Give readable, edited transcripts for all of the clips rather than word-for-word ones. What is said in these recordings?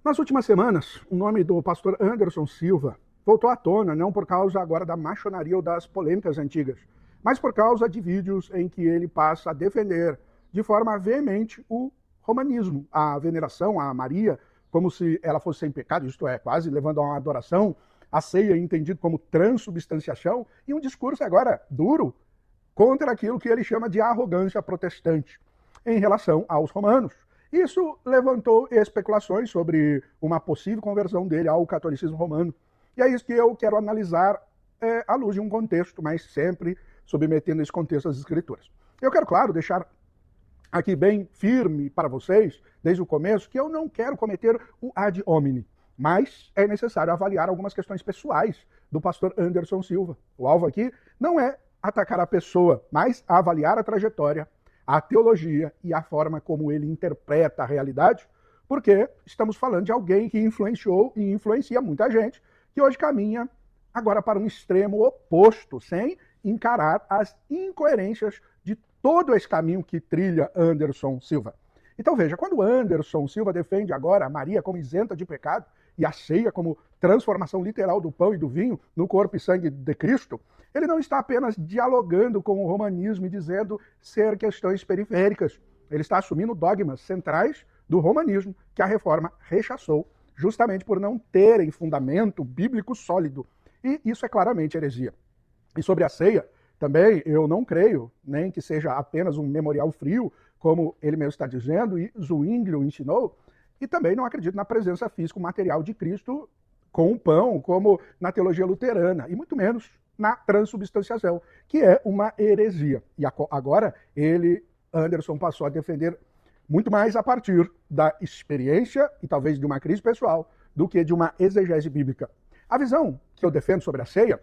Nas últimas semanas, o nome do pastor Anderson Silva voltou à tona, não por causa agora da maçonaria ou das polêmicas antigas, mas por causa de vídeos em que ele passa a defender de forma veemente o romanismo, a veneração a Maria, como se ela fosse sem pecado, isto é, quase levando a uma adoração, a ceia entendido como transubstanciação, e um discurso agora duro contra aquilo que ele chama de arrogância protestante em relação aos romanos. Isso levantou especulações sobre uma possível conversão dele ao catolicismo romano. E é isso que eu quero analisar à luz de um contexto, mas sempre submetendo esse contexto às escrituras. Eu quero, claro, deixar aqui bem firme para vocês, desde o começo, que eu não quero cometer o ad hominem, mas é necessário avaliar algumas questões pessoais do pastor Anderson Silva. O alvo aqui não é atacar a pessoa, mas avaliar a trajetória, a teologia e a forma como ele interpreta a realidade, porque estamos falando de alguém que influenciou e influencia muita gente, que hoje caminha agora para um extremo oposto, sem encarar as incoerências de todo esse caminho que trilha Anderson Silva. Então veja, quando Anderson Silva defende agora a Maria como isenta de pecado e a ceia como transformação literal do pão e do vinho no corpo e sangue de Cristo, ele não está apenas dialogando com o romanismo e dizendo ser questões periféricas. Ele está assumindo dogmas centrais do romanismo que a reforma rechaçou, justamente por não terem fundamento bíblico sólido. E isso é claramente heresia. E sobre a ceia, também eu não creio, nem que seja apenas um memorial frio, como ele mesmo está dizendo, e Zwingli o ensinou, e também não acredito na presença física material de Cristo com o pão, como na teologia luterana, e muito menos na transubstanciação, que é uma heresia. E agora Anderson, passou a defender muito mais a partir da experiência e talvez de uma crise pessoal do que de uma exegese bíblica. A visão que eu defendo sobre a ceia,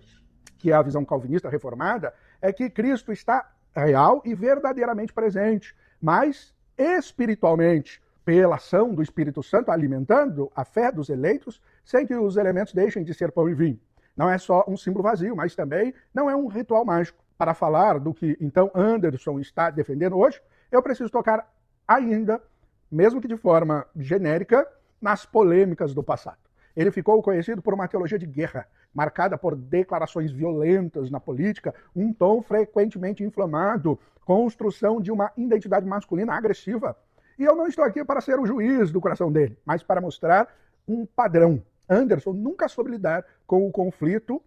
que é a visão calvinista reformada, é que Cristo está real e verdadeiramente presente, mas espiritualmente, pela ação do Espírito Santo, alimentando a fé dos eleitos, sem que os elementos deixem de ser pão e vinho. Não é só um símbolo vazio, mas também não é um ritual mágico. Para falar do que, então, Anderson está defendendo hoje, eu preciso tocar ainda, mesmo que de forma genérica, nas polêmicas do passado. Ele ficou conhecido por uma teologia de guerra, marcada por declarações violentas na política, um tom frequentemente inflamado, construção de uma identidade masculina agressiva. E eu não estou aqui para ser o juiz do coração dele, mas para mostrar um padrão. Anderson nunca soube lidar com o conflito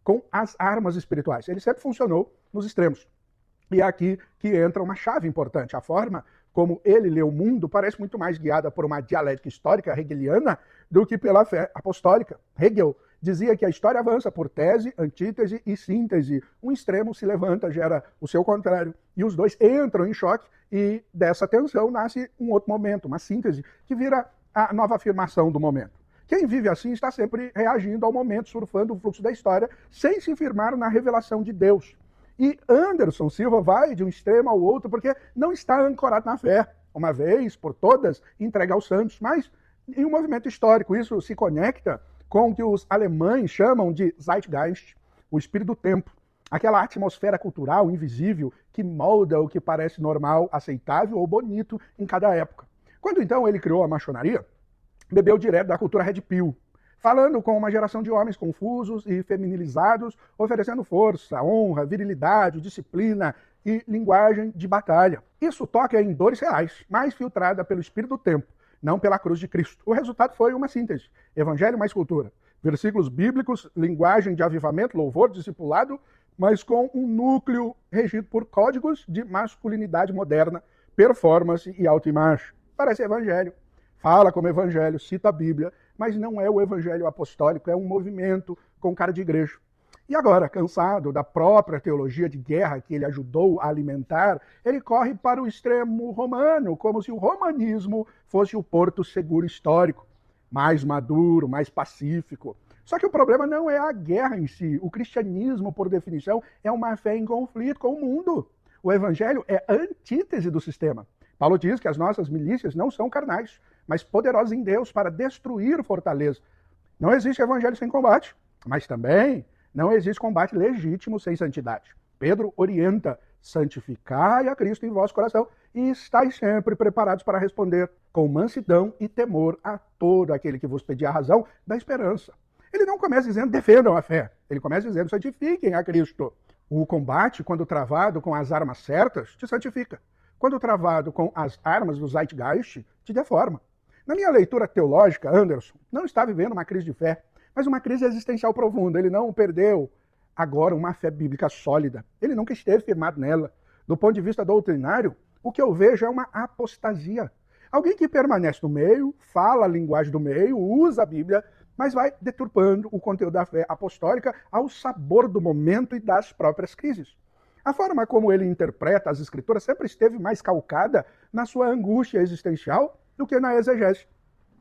com as armas espirituais. Ele sempre funcionou nos extremos. E é aqui que entra uma chave importante. A forma como ele lê o mundo parece muito mais guiada por uma dialética histórica hegeliana do que pela fé apostólica. Hegel dizia que a história avança por tese, antítese e síntese. Um extremo se levanta, gera o seu contrário. E os dois entram em choque e dessa tensão nasce um outro momento, uma síntese, que vira a nova afirmação do momento. Quem vive assim está sempre reagindo ao momento, surfando o fluxo da história, sem se firmar na revelação de Deus. E Anderson Silva vai de um extremo ao outro porque não está ancorado na fé. Uma vez por todas, entrega aos santos. Mas em um movimento histórico, isso se conecta com o que os alemães chamam de Zeitgeist, o espírito do tempo. Aquela atmosfera cultural invisível que molda o que parece normal, aceitável ou bonito em cada época. Quando então ele criou a maçonaria, bebeu direto da cultura Red Pill, falando com uma geração de homens confusos e feminilizados, oferecendo força, honra, virilidade, disciplina e linguagem de batalha. Isso toca em dores reais, mas filtrada pelo espírito do tempo, não pela cruz de Cristo. O resultado foi uma síntese: evangelho mais cultura. Versículos bíblicos, linguagem de avivamento, louvor, discipulado, mas com um núcleo regido por códigos de masculinidade moderna, performance e autoimagem. Parece evangelho. Fala como evangelho, cita a Bíblia, mas não é o evangelho apostólico, é um movimento com cara de igreja. E agora, cansado da própria teologia de guerra que ele ajudou a alimentar, ele corre para o extremo romano, como se o romanismo fosse o porto seguro histórico, mais maduro, mais pacífico. Só que o problema não é a guerra em si. O cristianismo, por definição, é uma fé em conflito com o mundo. O evangelho é a antítese do sistema. Paulo diz que as nossas milícias não são carnais, mas poderosas em Deus para destruir fortaleza. Não existe evangelho sem combate, mas também não existe combate legítimo sem santidade. Pedro orienta santificai a Cristo em vosso coração e estáis sempre preparados para responder com mansidão e temor a todo aquele que vos pedir a razão da esperança. Ele não começa dizendo defendam a fé, ele começa dizendo santifiquem a Cristo. O combate, quando travado com as armas certas, te santifica. Quando travado com as armas do Zeitgeist, te deforma. Na minha leitura teológica, Anderson não está vivendo uma crise de fé, mas uma crise existencial profunda. Ele não perdeu agora uma fé bíblica sólida. Ele nunca esteve firmado nela. Do ponto de vista doutrinário, o que eu vejo é uma apostasia. Alguém que permanece no meio, fala a linguagem do meio, usa a Bíblia, mas vai deturpando o conteúdo da fé apostólica ao sabor do momento e das próprias crises. A forma como ele interpreta as Escrituras sempre esteve mais calcada na sua angústia existencial do que na exegese.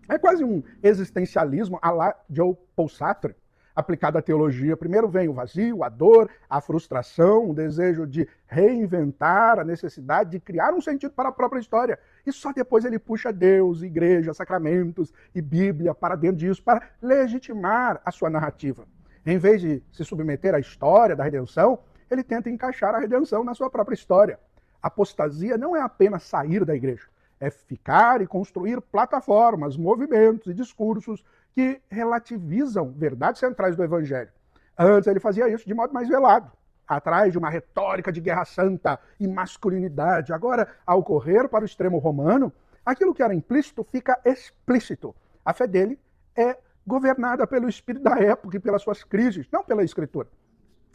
É quase um existencialismo à la Joe Paul Sartre, aplicado à teologia. Primeiro vem o vazio, a dor, a frustração, o desejo de reinventar, a necessidade de criar um sentido para a própria história. E só depois ele puxa Deus, igreja, sacramentos e Bíblia para dentro disso, para legitimar a sua narrativa. Em vez de se submeter à história da redenção, ele tenta encaixar a redenção na sua própria história. Apostasia não é apenas sair da igreja, é ficar e construir plataformas, movimentos e discursos que relativizam verdades centrais do Evangelho. Antes ele fazia isso de modo mais velado, atrás de uma retórica de guerra santa e masculinidade. Agora, ao correr para o extremo romano, aquilo que era implícito fica explícito. A fé dele é governada pelo espírito da época e pelas suas crises, não pela Escritura.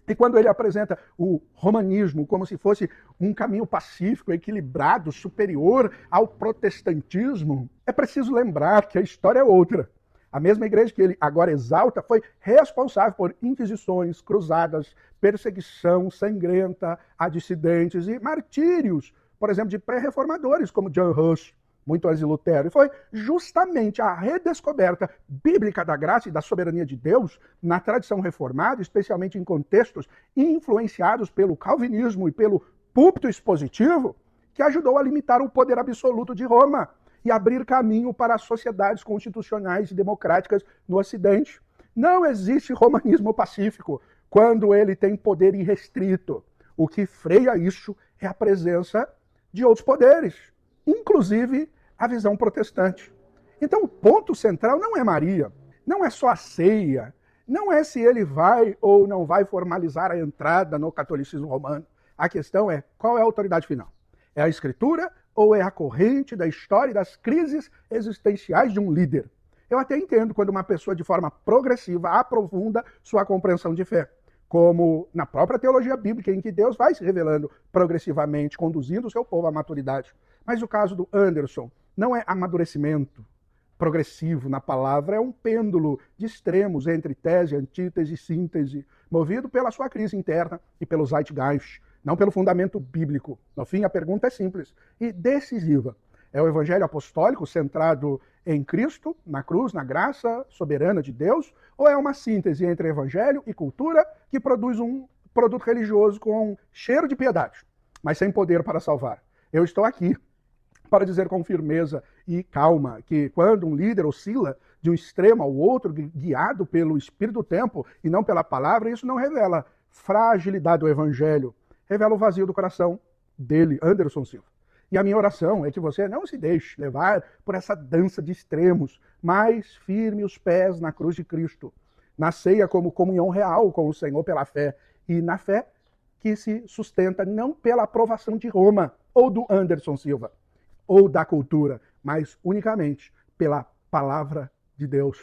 E quando ele apresenta o romanismo como se fosse um caminho pacífico, equilibrado, superior ao protestantismo, é preciso lembrar que a história é outra. A mesma igreja que ele agora exalta foi responsável por inquisições, cruzadas, perseguição sangrenta a dissidentes e martírios, por exemplo, de pré-reformadores como John Huss, muito antes de Lutero. E foi justamente a redescoberta bíblica da graça e da soberania de Deus na tradição reformada, especialmente em contextos influenciados pelo calvinismo e pelo púlpito expositivo, que ajudou a limitar o poder absoluto de Roma e abrir caminho para as sociedades constitucionais e democráticas no Ocidente. Não existe romanismo pacífico quando ele tem poder irrestrito. O que freia isso é a presença de outros poderes, inclusive a visão protestante. Então o ponto central não é Maria, não é só a ceia, não é se ele vai ou não vai formalizar a entrada no catolicismo romano. A questão é qual é a autoridade final. É a Escritura ou é a corrente da história e das crises existenciais de um líder? Eu até entendo quando uma pessoa de forma progressiva aprofunda sua compreensão de fé, como na própria teologia bíblica, em que Deus vai se revelando progressivamente, conduzindo o seu povo à maturidade. Mas o caso do Anderson não é amadurecimento progressivo na palavra, é um pêndulo de extremos entre tese, antítese e síntese, movido pela sua crise interna e pelo Zeitgeist, não pelo fundamento bíblico. No fim, a pergunta é simples e decisiva. É o evangelho apostólico centrado em Cristo, na cruz, na graça soberana de Deus, ou é uma síntese entre evangelho e cultura que produz um produto religioso com cheiro de piedade, mas sem poder para salvar? Eu estou aqui para dizer com firmeza e calma que quando um líder oscila de um extremo ao outro, guiado pelo espírito do tempo e não pela palavra, isso não revela fragilidade do evangelho, revela o vazio do coração dele, Anderson Silva. E a minha oração é que você não se deixe levar por essa dança de extremos, mas firme os pés na cruz de Cristo, na ceia como comunhão real com o Senhor pela fé, e na fé que se sustenta não pela aprovação de Roma ou do Anderson Silva, ou da cultura, mas unicamente pela palavra de Deus.